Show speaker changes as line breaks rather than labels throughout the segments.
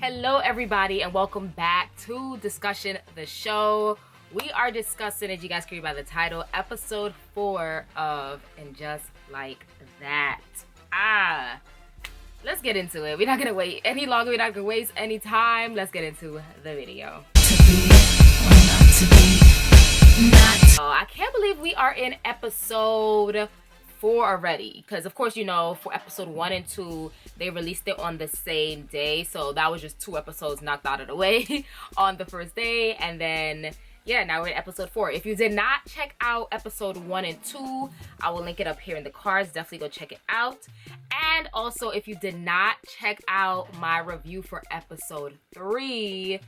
Hello everybody and welcome back to Discussion the Show. We are discussing, as you guys can read by the title, episode 4 of And Just Like That. Let's get into it. We're not gonna wait any longer, we're not gonna waste any time. Let's get into the video. I can't believe we are in episode 4 already, because of course, you know, for episode 1 and 2 they released it on the same day, so that was just 2 episodes knocked out of the way on the first day. And then yeah, now we're in episode 4. If you did not check out episode 1 and 2, I will link it up here in the cards. Definitely go check it out. And also, if you did not check out my review for episode 3,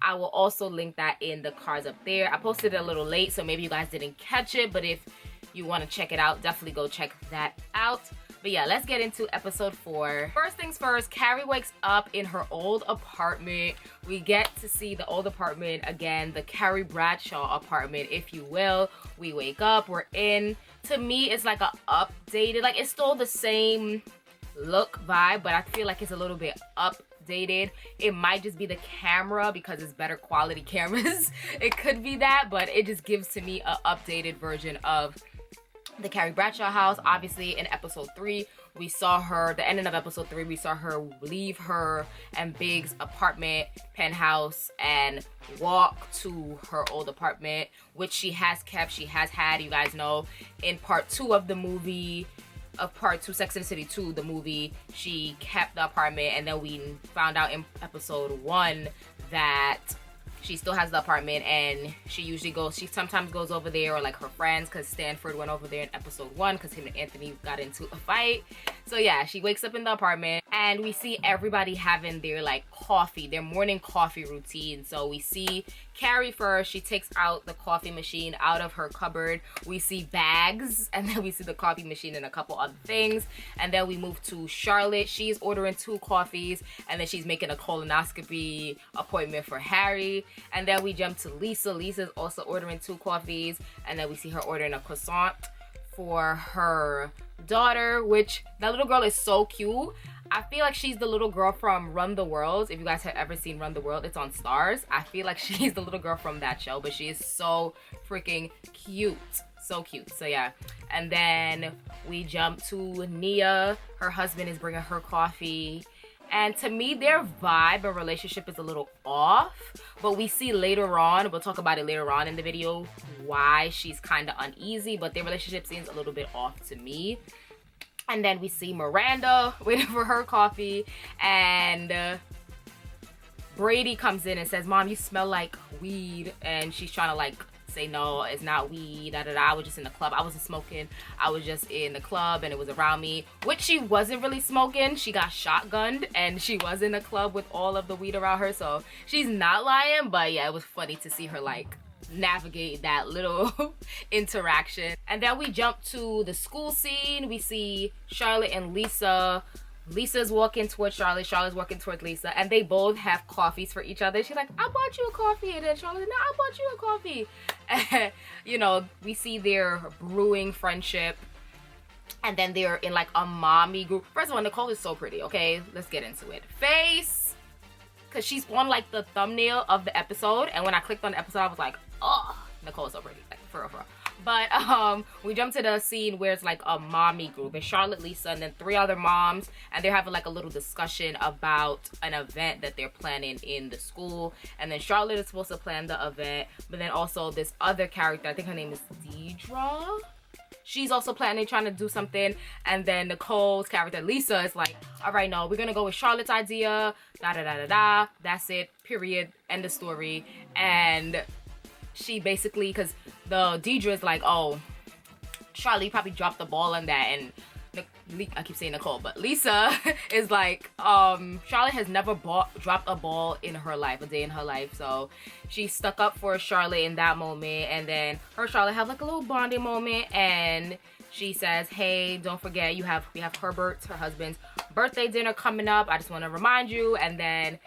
I will also link that in the cards up there. I posted it a little late, so maybe you guys didn't catch it, but if you want to check it out, definitely go check that out. But yeah, let's get into episode 4. First things first, Carrie wakes up in her old apartment. We get to see the old apartment again, the Carrie Bradshaw apartment, if you will. We wake up, we're in. To me, it's like a updated, like it's still the same look vibe, but I feel like it's a little bit updated. It might just be the camera because it's better quality cameras. It could be that, but it just gives to me an updated version of the Carrie Bradshaw house. Obviously in episode 3 we saw her, the ending of episode 3, we saw her leave her and Big's apartment penthouse and walk to her old apartment, which she has kept, she has had. You guys know in part 2 of the movie, of part 2, Sex and the City 2, the movie, she kept the apartment, and then we found out in episode 1 that she still has the apartment, and she sometimes goes over there, or like her friends, because Stanford went over there in episode 1 because him and Anthony got into a fight. So yeah, she wakes up in the apartment and we see everybody having their like coffee, their morning coffee routine. So we see Carrie first. She takes out the coffee machine out of her cupboard. We see bags, and then we see the coffee machine and a couple other things. And then we move to Charlotte. She's ordering 2 coffees, and then she's making a colonoscopy appointment for Harry. And then we jump to Lisa. Lisa's also ordering 2 coffees, and then we see her ordering a croissant for her daughter, which that little girl is so cute. I feel like she's the little girl from Run the World. If you guys have ever seen Run the World, it's on Stars. I feel like she's the little girl from that show, but she is so freaking cute. So cute. So yeah. And then we jump to Nia. Her husband is bringing her coffee. And to me, their vibe and relationship is a little off. But we see later on, we'll talk about it later on in the video, why she's kind of uneasy. But their relationship seems a little bit off to me. And then we see Miranda waiting for her coffee. And Brady comes in and says, "Mom, you smell like weed." And she's trying to like say, "No, it's not weed, da da da. I was just in the club. I wasn't smoking. I was just in the club and it was around me." Which she wasn't really smoking. She got shotgunned and she was in the club with all of the weed around her. So she's not lying. But yeah, it was funny to see her like navigate that little interaction. And then we jump to the school scene. We see Charlotte and Lisa. Lisa's walking towards Charlotte, Charlotte's walking towards Lisa, and they both have coffees for each other. She's like, "I bought you a coffee," and then Charlotte's like, "No, I bought you a coffee." And, you know, we see their brewing friendship, and then they're in like a mommy group. First of all, Nicole is so pretty, okay? Let's get into it. Face, because she's on like the thumbnail of the episode, and when I clicked on the episode, I was like, oh, Nicole's so pretty, like for real, for real. But we jump to the scene where it's like a mommy group. It's Charlotte, Lisa, and then 3 other moms. And they're having like a little discussion about an event that they're planning in the school. And then Charlotte is supposed to plan the event. But then also this other character, I think her name is Deidre. She's also planning, trying to do something. And then Nicole's character, Lisa, is like, "All right, no, we're going to go with Charlotte's idea. Da da da da da. That's it. Period. End of story." And she basically, because the Deidre is like, "Oh, Charlie probably dropped the ball on that," and I keep saying Nicole, but Lisa is like, Charlotte has never dropped a ball in her life, a day in her life. So she stuck up for Charlotte in that moment, and then her Charlotte have like a little bonding moment, and she says, "Hey, don't forget, we have Herbert's, her husband's birthday dinner coming up. I just want to remind you." And then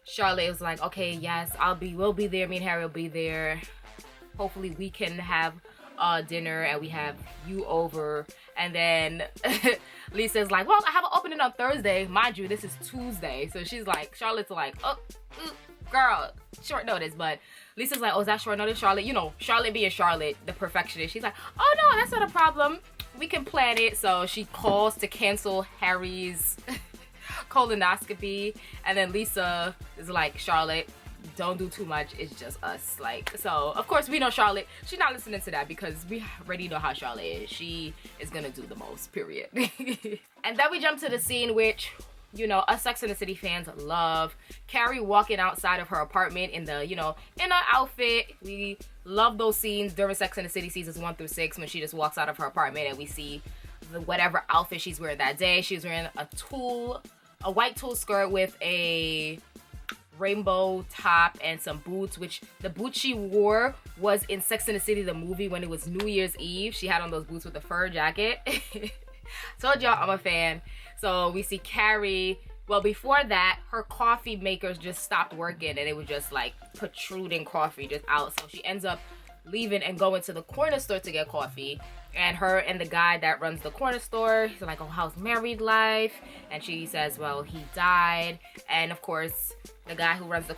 Charlotte was like, "Okay, yes, we'll be there. Me and Harry will be there. Hopefully we can have dinner and we have you over." And then Lisa's like, well, I have an opening on Thursday. Mind you, this is Tuesday. So she's like, Charlotte's like, oh, girl, short notice. But Lisa's like, oh, is that short notice, Charlotte? You know, Charlotte being Charlotte, the perfectionist. She's like, oh, no, that's not a problem. We can plan it. So she calls to cancel Harry's colonoscopy. And then Lisa is like, Charlotte, don't do too much, it's just us. Like, so of course we know Charlotte, she's not listening to that because we already know how Charlotte is. She is gonna do the most, period. And then we jump to the scene which, you know, us Sex and the City fans love. Carrie walking outside of her apartment in the, you know, in her outfit. We love those scenes during Sex and the City seasons 1 through 6 when she just walks out of her apartment and we see whatever outfit she's wearing that day. She was wearing a white tulle skirt with a rainbow top and some boots, which the boots she wore was in Sex and the City the movie when it was New Year's Eve. She had on those boots with the fur jacket. Told y'all I'm a fan. So we see Carrie. Well, before that, her coffee makers just stopped working and it was just like protruding coffee just out. So she ends up leaving and going to the corner store to get coffee. And her and the guy that runs the corner store, he's like, oh, how's married life? And she says, well, he died. And of course, the guy who runs the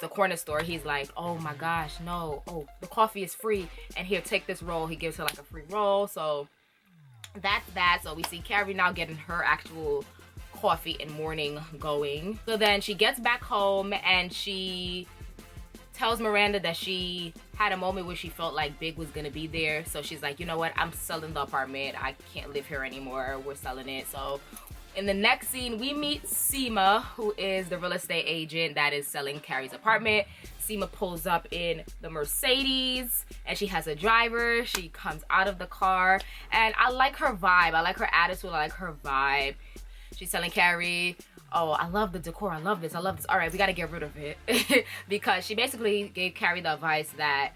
corner store, he's like, oh my gosh, no. Oh, the coffee is free. And here, take this roll. He gives her like a free roll. So that's that. So we see Carrie now getting her actual coffee and morning going. So then she gets back home and she tells Miranda that she had a moment where she felt like Big was gonna be there. So she's like, you know what, I'm selling the apartment. I can't live here anymore. We're selling it. So in the next scene, we meet Seema, who is the real estate agent that is selling Carrie's apartment. Seema pulls up in the Mercedes and she has a driver. She comes out of the car and I like her vibe. I like her attitude. I like her vibe. She's telling Carrie, oh, I love the decor. I love this. I love this. All right, we got to get rid of it. Because she basically gave Carrie the advice that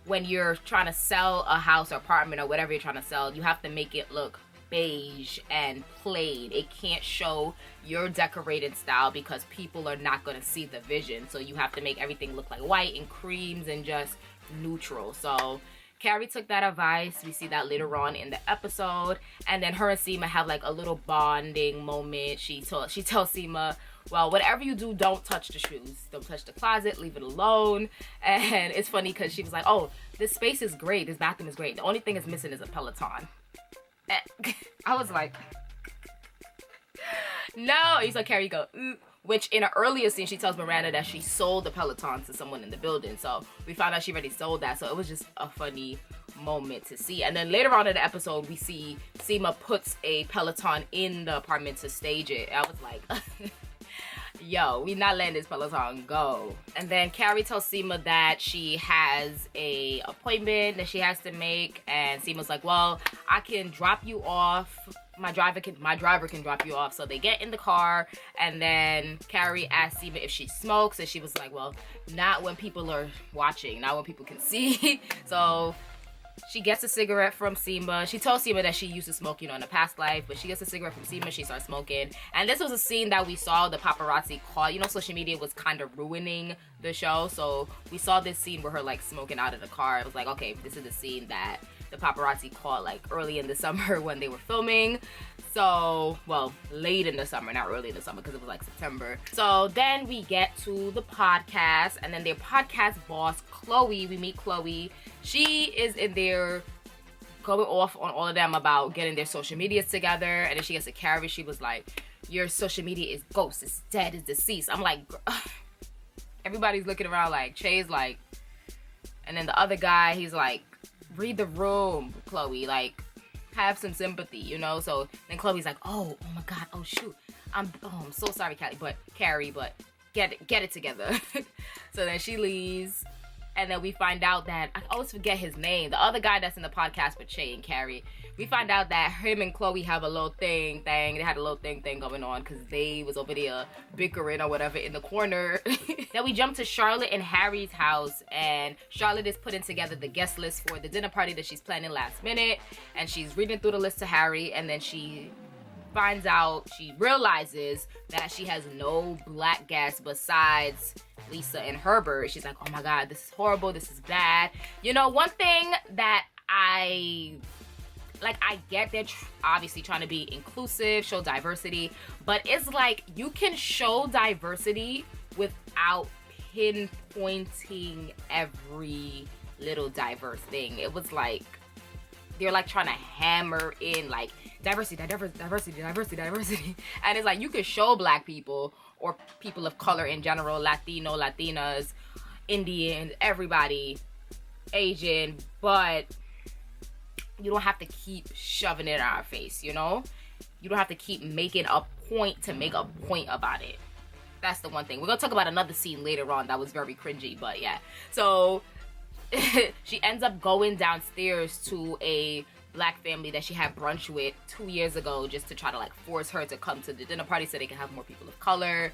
when you're trying to sell a house or apartment or whatever you're trying to sell, you have to make it look beige and plain. It can't show your decorated style because people are not going to see the vision. So you have to make everything look like white and creams and just neutral. So Carrie took that advice. We see that later on in the episode. And then her and Seema have like a little bonding moment. She tells Seema, well, whatever you do, don't touch the shoes. Don't touch the closet. Leave it alone. And it's funny because she was like, oh, this space is great. This bathroom is great. The only thing is missing is a Peloton. I was like, no. You saw Carrie go, which in an earlier scene, she tells Miranda that she sold the Peloton to someone in the building. So we found out she already sold that. So it was just a funny moment to see. And then later on in the episode, we see Seema puts a Peloton in the apartment to stage it. I was like, yo, we not letting this Peloton go. And then Carrie tells Seema that she has a appointment that she has to make. And Seema's like, well, I can drop you off. My driver can drop you off. So they get in the car and then Carrie asks Seema if she smokes and she was like, well, not when people are watching, not when people can see. So she gets a cigarette from Seema. She told Seema that she used to smoke, you know, in a past life, but she gets a cigarette from Seema. She starts smoking. And this was a scene that we saw the paparazzi caught. You know, social media was kind of ruining the show. So we saw this scene where her like smoking out of the car. It was like, okay, this is the scene that the paparazzi caught like early in the summer when they were filming. So, well, late in the summer, not early in the summer because it was like September. So then we get to the podcast and then their podcast boss, Chloe, we meet Chloe. She is in there going off on all of them about getting their social medias together. And then she gets to Carrie. She was like, your social media is ghost, it's dead, it's deceased. I'm like, everybody's looking around like, Che's like, and then the other guy, he's like, read the room, Chloe, like, have some sympathy, you know? So then Chloe's like, oh my God, oh shoot. I'm so sorry, Carrie, but get it together. So then she leaves. And then we find out that, I always forget his name, the other guy that's in the podcast with Che and Carrie. We find out that him and Chloe have a little thing. They had a little thing going on because they was over there bickering or whatever in the corner. Then we jump to Charlotte and Harry's house. And Charlotte is putting together the guest list for the dinner party that she's planning last minute. And she's reading through the list to Harry. And then she realizes that she has no black guests besides Lisa and Herbert. She's like, oh my God, this is horrible, this is bad. You know, one thing that I like, I get they're obviously trying to be inclusive, show diversity, but it's like you can show diversity without pinpointing every little diverse thing. It was like they're like trying to hammer in like diversity, and it's like you could show black people or people of color in general, Latino, Latinas, Indian, everybody, Asian, but you don't have to keep shoving it in our face, you know? You don't have to keep making a point to make a point about it. That's the one thing. We're gonna talk about another scene later on that was very cringy, but yeah. So she ends up going downstairs to a black family that she had brunch with 2 years ago, just to try to like force her to come to the dinner party so they can have more people of color.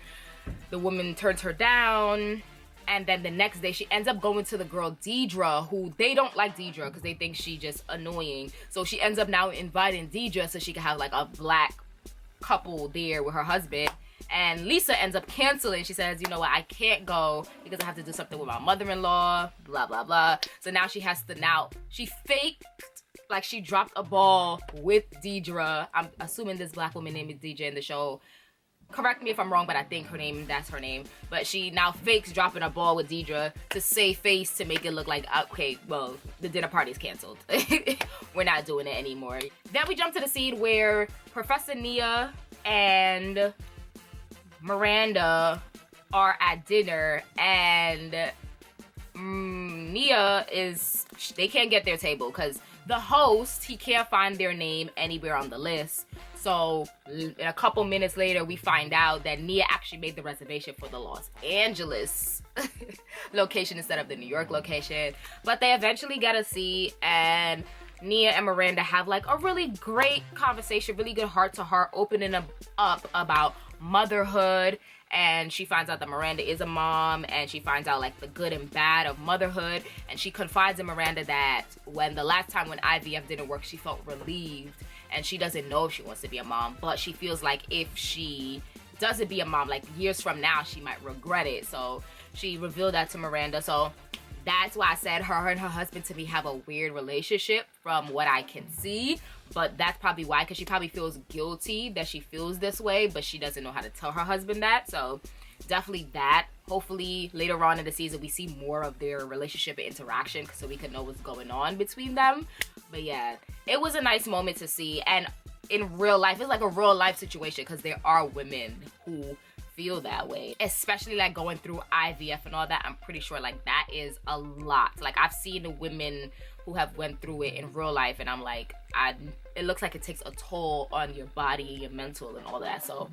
The woman turns her down, and then the next day she ends up going to the girl Deidre, who they don't like Deidre because they think she's just annoying. So she ends up now inviting Deidre so she can have like a black couple there with her husband. And Lisa ends up canceling. She says, you know what, I can't go because I have to do something with my mother-in-law, blah, blah, blah. So now she has to she faked, like she dropped a ball with Deidre. I'm assuming this black woman name is Deidre in the show. Correct me if I'm wrong, but I think that's her name. But she now fakes dropping a ball with Deidre to save face, to make it look like, okay, well, the dinner party's canceled. We're not doing it anymore. Then we jump to the scene where Professor Nia and Miranda are at dinner, and Nia they can't get their table because the host, he can't find their name anywhere on the list. So a couple minutes later, we find out that Nia actually made the reservation for the Los Angeles location instead of the New York location. But they eventually get a seat, and Nia and Miranda have like a really great conversation, really good heart-to-heart, opening up about motherhood. And she finds out that Miranda is a mom, and she finds out like the good and bad of motherhood. And she confides in Miranda that when IVF didn't work, she felt relieved, and she doesn't know if she wants to be a mom, but she feels like if she doesn't be a mom, like years from now, she might regret it. So she revealed that to Miranda. So that's why I said her and her husband to me have a weird relationship from what I can see. But that's probably why, because she probably feels guilty that she feels this way, but she doesn't know how to tell her husband that. So definitely that. Hopefully later on in the season we see more of their relationship and interaction so we can know what's going on between them. But yeah, it was a nice moment to see. And in real life, it's like a real life situation because there are women who feel that way, especially like going through IVF and all that. I'm pretty sure like that is a lot. Like I've seen the women who have went through it in real life, and I'm like, it looks like it takes a toll on your body, your mental, and all that. So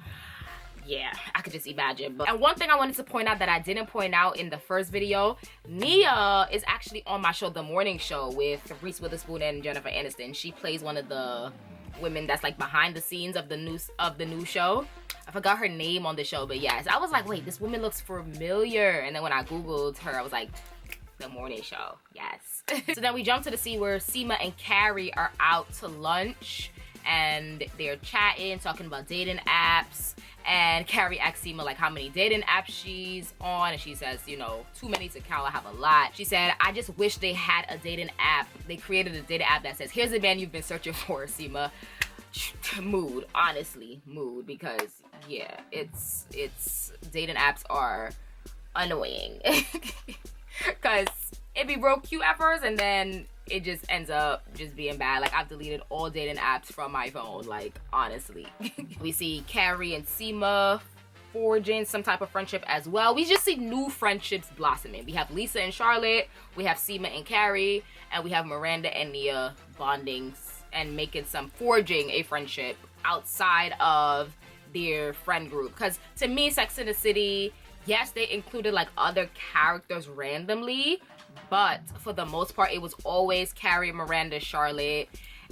yeah, I could just imagine. And one thing I wanted to point out that I didn't point out in the first video, Nia is actually on my show, The Morning Show, with Reese Witherspoon and Jennifer Aniston. She plays one of the women that's like behind the scenes of the new show. I forgot her name on the show, but yes, I was like, wait, this woman looks familiar. And then when I Googled her, I was like, The Morning Show, yes. So then we jump to the scene where Seema and Carrie are out to lunch, and they're chatting, talking about dating apps. And Carrie asks Seema like how many dating apps she's on, and she says, you know, too many to count, I have a lot. She said, I just wish they had a dating app. They created a dating app that says, here's the man you've been searching for, Seema. Mood, honestly, mood, because yeah, it's dating apps are annoying. Because it be real cute at first, and then it just ends up just being bad. Like I've deleted all dating apps from my phone, like honestly. We see Carrie and Seema forging some type of friendship as well. We just see new friendships blossoming. We have Lisa and Charlotte, we have Seema and Carrie, and we have Miranda and Nia bonding and forging a friendship outside of their friend group. Because to me, Sex and the City, yes, they included like other characters randomly, but for the most part, it was always Carrie, Miranda, Charlotte,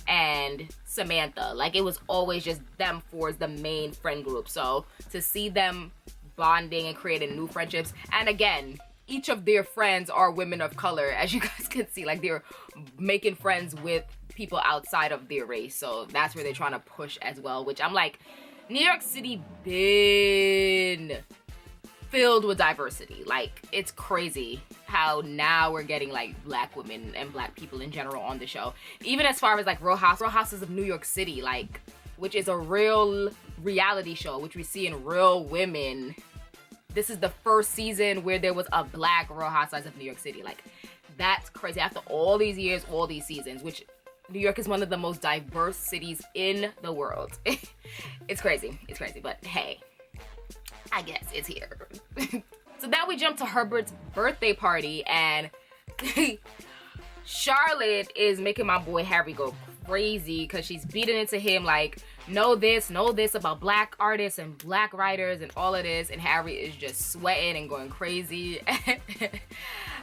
and Samantha. Like it was always just them four as the main friend group. So to see them bonding and creating new friendships, and again, each of their friends are women of color, as you guys can see. Like they're making friends with people outside of their race. So that's where they're trying to push as well, which I'm like, New York City been filled with diversity. Like, it's crazy how now we're getting like black women and black people in general on the show. Even as far as like Real Houses of New York City, like, which is a real reality show, which we see in real women. This is the first season where there was a black Real Housewives of New York City. Like, that's crazy. After all these years, all these seasons, which New York is one of the most diverse cities in the world. It's crazy. It's crazy. But hey, I guess it's here. So now we jump to Herbert's birthday party, and Charlotte is making my boy Harry go crazy because she's beating into him like, know this about black artists and black writers and all of this, and Harry is just sweating and going crazy.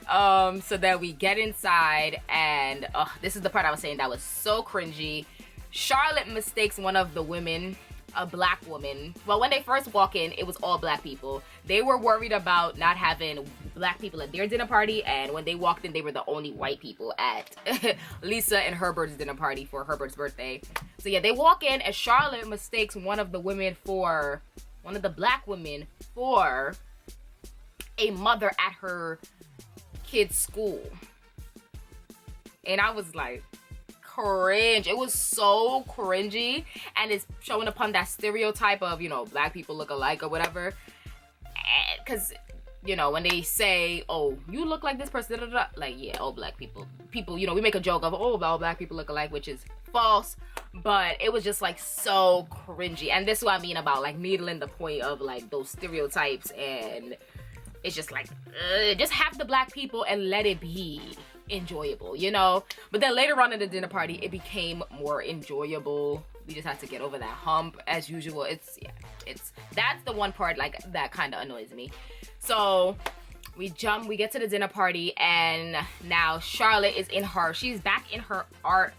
So then we get inside, and this is the part I was saying that was so cringy. Charlotte mistakes one of the women, a black woman. Well, when they first walk in, it was all black people. They were worried about not having black people at their dinner party, and when they walked in, they were the only white people at Lisa and Herbert's dinner party for Herbert's birthday. So yeah, they walk in, and Charlotte mistakes one of the black women for a mother at her kid's school. And I was like, cringe. It was so cringy, and it's showing upon that stereotype of, you know, black people look alike or whatever. Because, you know, when they say, oh, you look like this person, da, da, da, like, yeah, all black people, you know, we make a joke of, oh, all black people look alike, which is false. But it was just like so cringy, and this is what I mean about like needling the point of like those stereotypes. And it's just like, just have the black people and let it be enjoyable, you know. But then later on in the dinner party, it became more enjoyable. We just had to get over that hump as usual. That's the one part like that kind of annoys me. So we get to the dinner party, and now Charlotte is she's back in her art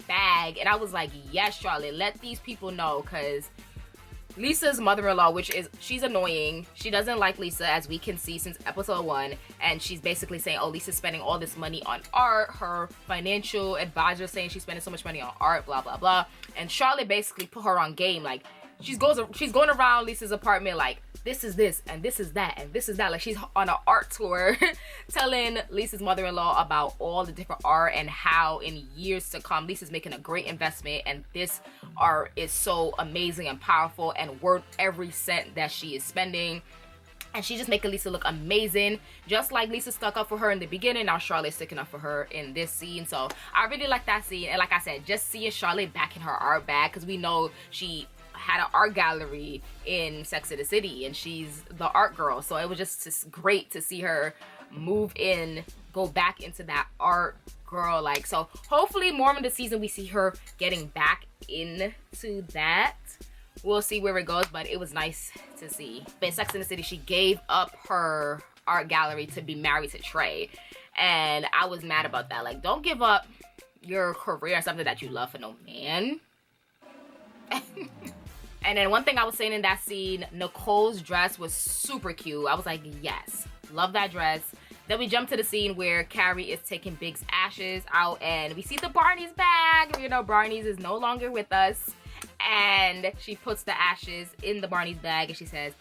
bag, and I was like, yes, Charlotte, let these people know, because Lisa's mother-in-law, she's annoying. She doesn't like Lisa, as we can see since episode 1, and she's basically saying, oh, Lisa's spending all this money on art. Her financial advisor saying she's spending so much money on art, blah, blah, blah. And Charlotte basically put her on game. Like, she's going around Lisa's apartment like, this is this, and this is that, and this is that. Like, she's on an art tour telling Lisa's mother-in-law about all the different art and how in years to come, Lisa's making a great investment, and this art is so amazing and powerful and worth every cent that she is spending. And she's just making Lisa look amazing. Just like Lisa stuck up for her in the beginning, now Charlotte's sticking up for her in this scene. So I really like that scene. And like I said, just seeing Charlotte back in her art bag, because we know she had an art gallery in Sex and the City, and she's the art girl. So it was just great to see her move in, go back into that art girl. Like, so hopefully more in the season we see her getting back into that. We'll see where it goes, but it was nice to see. But in Sex and the City, she gave up her art gallery to be married to Trey, and I was mad about that. Like, don't give up your career or something that you love for no man. And then one thing I was saying in that scene, Nicole's dress was super cute. I was like, yes, love that dress. Then we jump to the scene where Carrie is taking Big's ashes out, and we see the Barney's bag. You know, Barney's is no longer with us. And she puts the ashes in the Barney's bag, and she says,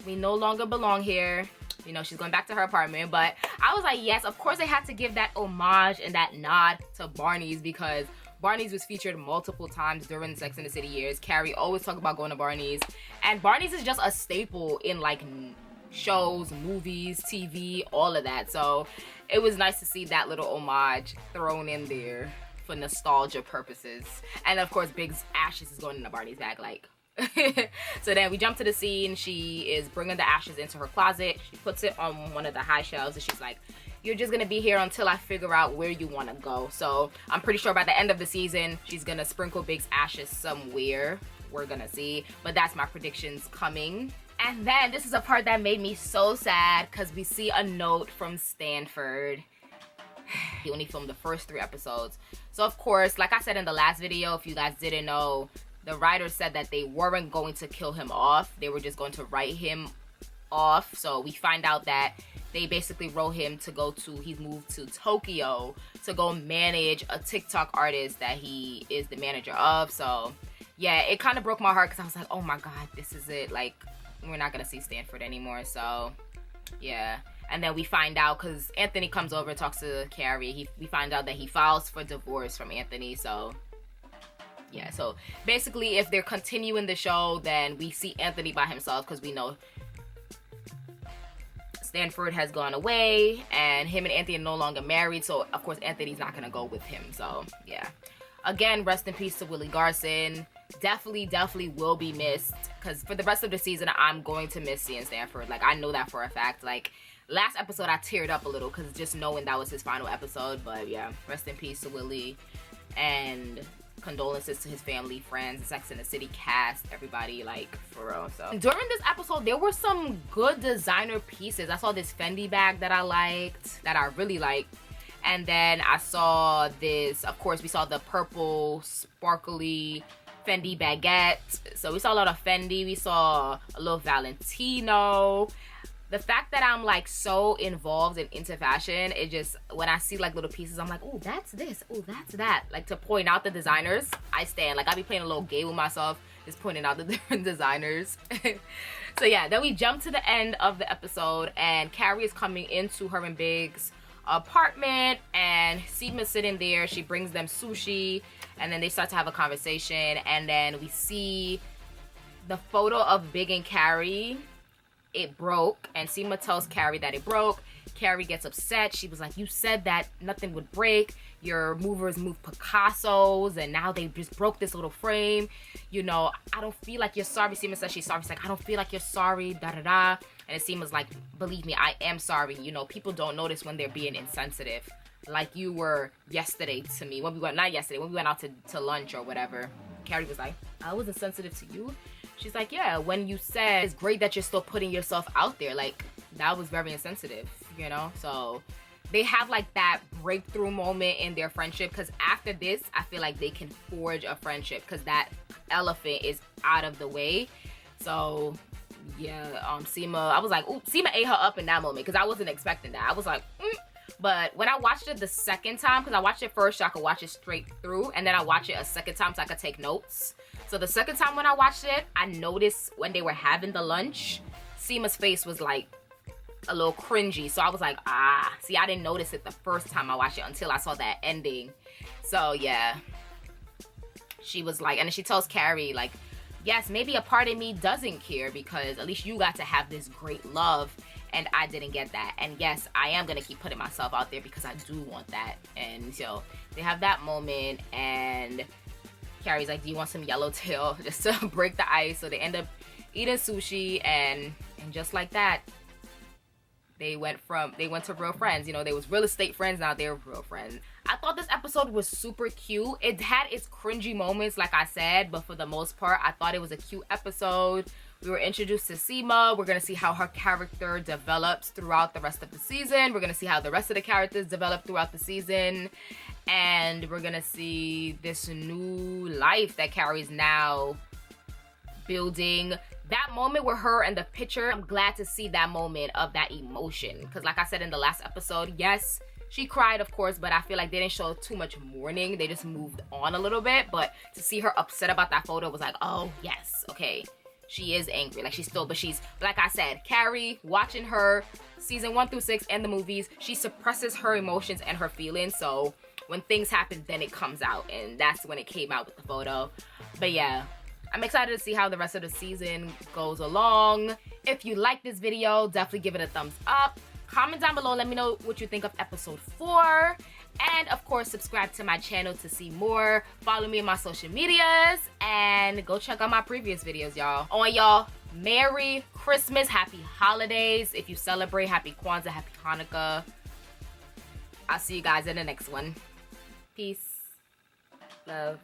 we no longer belong here. You know, she's going back to her apartment. But I was like, yes, of course they had to give that homage and that nod to Barney's, because Barney's was featured multiple times during the Sex and the City years. Carrie always talked about going to Barney's. And Barney's is just a staple in like shows, movies, TV, all of that. So it was nice to see that little homage thrown in there for nostalgia purposes. And of course, Big's ashes is going in the Barney's bag, like. So then we jump to the scene. She is bringing the ashes into her closet. She puts it on one of the high shelves, and she's like, you're just gonna be here until I figure out where you want to go. So I'm pretty sure by the end of the season, she's gonna sprinkle Big's ashes somewhere. We're gonna see, but that's my predictions coming. And then this is a part that made me so sad, because we see a note from Stanford. He only filmed the first 3 episodes. So of course, like I said in the last video, if you guys didn't know, the writers said that they weren't going to kill him off. They were just going to write him off. So we find out that they basically wrote him he's moved to Tokyo to go manage a TikTok artist that he is the manager of. So yeah, it kind of broke my heart, because I was like, oh my God, this is it. Like, we're not going to see Stanford anymore. So Yeah. And then we find out, because Anthony comes over and talks to Carrie. We find out that he files for divorce from Anthony. So, yeah. So, basically, if they're continuing the show, then we see Anthony by himself, because we know Stanford has gone away, and him and Anthony are no longer married. So, of course, Anthony's not going to go with him. So, yeah. Again, rest in peace to Willie Garson. Definitely will be missed, because for the rest of the season, I'm going to miss seeing Stanford. Like, I know that for a fact. Like, last episode, I teared up a little, because just knowing that was his final episode. But, yeah, rest in peace to Willie. And condolences to his family, friends, Sex and the City cast, everybody, like, for real. So, during this episode, there were some good designer pieces. I saw this Fendi bag that I liked, that I really liked. And then I saw this, of course, we saw the purple, sparkly Fendi baguette. So we saw a lot of Fendi. We saw a little Valentino. The fact that I'm like so involved and into fashion, it just, when I see like little pieces, I'm like, oh, that's this, oh, that's that. Like, to point out the designers, I stand. Like, I be playing a little game with myself, just pointing out the different designers. So yeah, then we jump to the end of the episode, and Carrie is coming into her and Big's apartment, and Seema's sitting there. She brings them sushi, and then they start to have a conversation, and then we see the photo of Big and Carrie. It broke, and Seema tells Carrie that it broke. Carrie gets upset. She was like, you said that nothing would break. Your movers moved Picassos, and now they just broke this little frame. You know, I don't feel like you're sorry. Seema says she's sorry. She's like, I don't feel like you're sorry, da-da-da. And Seema's like, believe me, I am sorry. You know, people don't notice when they're being insensitive. Like you were yesterday to me. When we went, not yesterday, when we went out to lunch or whatever. Carrie was like, I was insensitive to you? She's like, yeah, when you said it's great that you're still putting yourself out there. Like, that was very insensitive, you know? So they have like that breakthrough moment in their friendship, because after this, I feel like they can forge a friendship, because that elephant is out of the way. So yeah, Seema, I was like, ooh, Seema ate her up in that moment, because I wasn't expecting that. I was like, But when I watched it the second time, because I watched it first so I could watch it straight through, and then I watched it a second time so I could take notes. So the second time when I watched it, I noticed when they were having the lunch, Seema's face was like a little cringy. So I was like, see, I didn't notice it the first time I watched it until I saw that ending. So yeah, she was like, and then she tells Carrie, like, yes, maybe a part of me doesn't care, because at least you got to have this great love and I didn't get that. And yes, I am gonna keep putting myself out there because I do want that. And so they have that moment, and Carrie's like, do you want some yellowtail, just to break the ice? So they end up eating sushi, and just like that, they went to real friends. You know, they was real estate friends, now they're real friends. I thought this episode was super cute. It had its cringy moments, like I said, but for the most part, I thought it was a cute episode. We were introduced to Seema. We're going to see how her character develops throughout the rest of the season. We're going to see how the rest of the characters develop throughout the season. And we're going to see this new life that Carrie's now building. That moment with her and the picture, I'm glad to see that moment of that emotion. Because like I said in the last episode, yes, she cried, of course, but I feel like they didn't show too much mourning. They just moved on a little bit. But to see her upset about that photo was like, oh, yes, okay. She is angry. Like, she's still, but she's, like I said, Carrie, watching her season 1 through 6 and the movies, she suppresses her emotions and her feelings. So when things happen, then it comes out. And that's when it came out with the photo. But yeah, I'm excited to see how the rest of the season goes along. If you like this video, definitely give it a thumbs up. Comment down below, let me know what you think of episode 4. And of course, subscribe to my channel to see more. Follow me on my social medias, and go check out my previous videos, y'all. Y'all, Merry Christmas, Happy Holidays. If you celebrate, Happy Kwanzaa, Happy Hanukkah. I'll see you guys in the next one. Peace. Love.